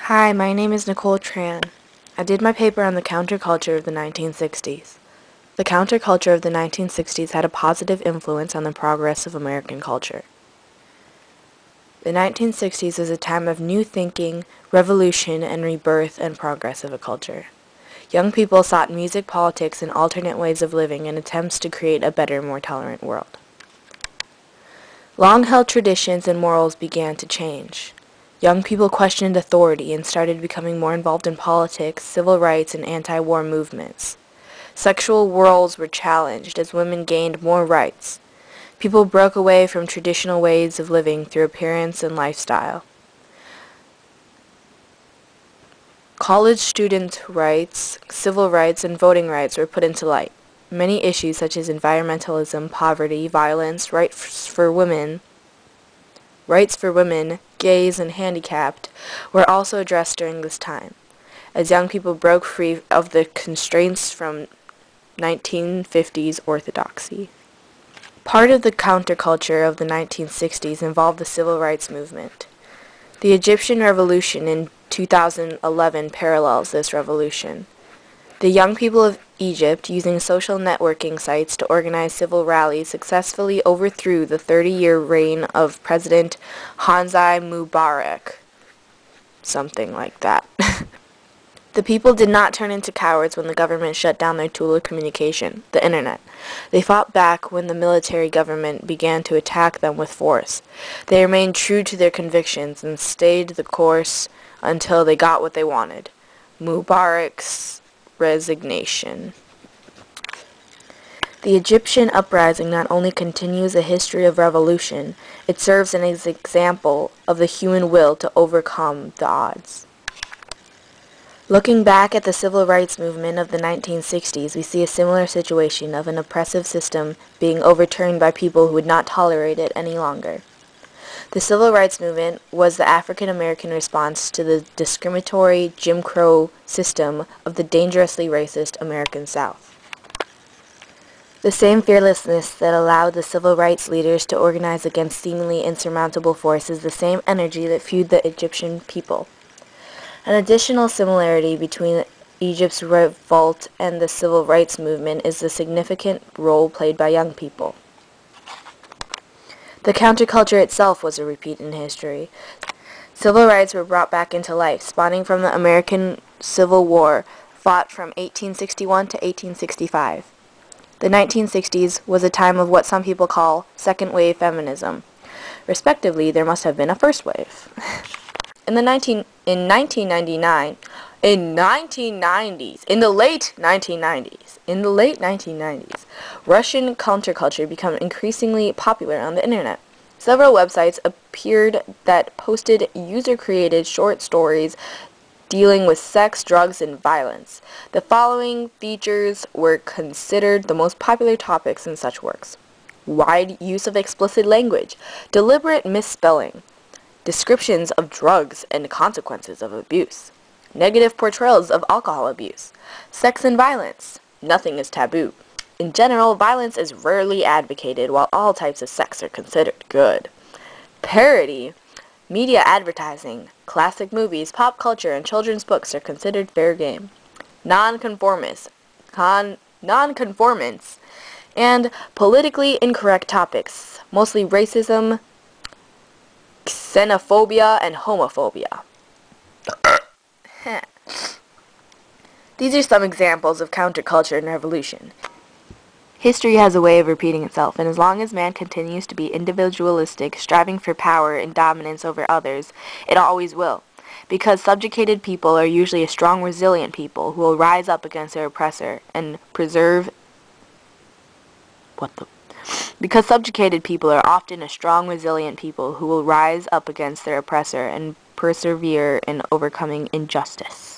Hi, my name is Nicole Tran. I did my paper on the counterculture of the 1960s. The counterculture of the 1960s had a positive influence on the progress of American culture. The 1960s was a time of new thinking, revolution, and rebirth and progress of a culture. Young people sought music, politics, and alternate ways of living in attempts to create a better, more tolerant world. Long-held traditions and morals began to change. Young people questioned authority and started becoming more involved in politics, civil rights, and anti-war movements. Sexual roles were challenged as women gained more rights. People broke away from traditional ways of living through appearance and lifestyle. College student rights, civil rights, and voting rights were put into light. Many issues such as environmentalism, poverty, violence, rights for women, gays, and handicapped were also addressed during this time, as young people broke free of the constraints from 1950s orthodoxy. Part of the counterculture of the 1960s involved the civil rights movement. The Egyptian Revolution in 2011 parallels this revolution. The young people of Egypt, using social networking sites to organize civil rallies, successfully overthrew the 30-year reign of President Hosni Mubarak. Something like that. The people did not turn into cowards when the government shut down their tool of communication, the internet. They fought back when the military government began to attack them with force. They remained true to their convictions and stayed the course until they got what they wanted: Mubarak's resignation. The Egyptian uprising not only continues a history of revolution, it serves as an example of the human will to overcome the odds. Looking back at the civil rights movement of the 1960s, we see a similar situation of an oppressive system being overturned by people who would not tolerate it any longer. The civil rights movement was the African American response to the discriminatory Jim Crow system of the dangerously racist American South. The same fearlessness that allowed the civil rights leaders to organize against seemingly insurmountable force is the same energy that fueled the Egyptian people. An additional similarity between Egypt's revolt and the civil rights movement is the significant role played by young people. The counterculture itself was a repeat in history. Civil rights were brought back into life, spawning from the American Civil War, fought from 1861 to 1865. The 1960s was a time of what some people call second-wave feminism. Respectively, there must have been a first wave. In the late 1990s, Russian counterculture became increasingly popular on the internet. Several websites appeared that posted user-created short stories dealing with sex, drugs, and violence. The following features were considered the most popular topics in such works: wide use of explicit language, deliberate misspelling, descriptions of drugs and consequences of abuse, negative portrayals of alcohol abuse, sex and violence, nothing is taboo. In general, violence is rarely advocated while all types of sex are considered good. Parody, media advertising, classic movies, pop culture, and children's books are considered fair game. Nonconformance, and politically incorrect topics, mostly racism, xenophobia, and homophobia. These are some examples of counterculture and revolution. History has a way of repeating itself, and as long as man continues to be individualistic, striving for power and dominance over others, it always will. Because subjugated people are usually a strong, resilient people who will rise up against their oppressor and Because subjugated people are often a strong, resilient people who will rise up against their oppressor and persevere in overcoming injustice.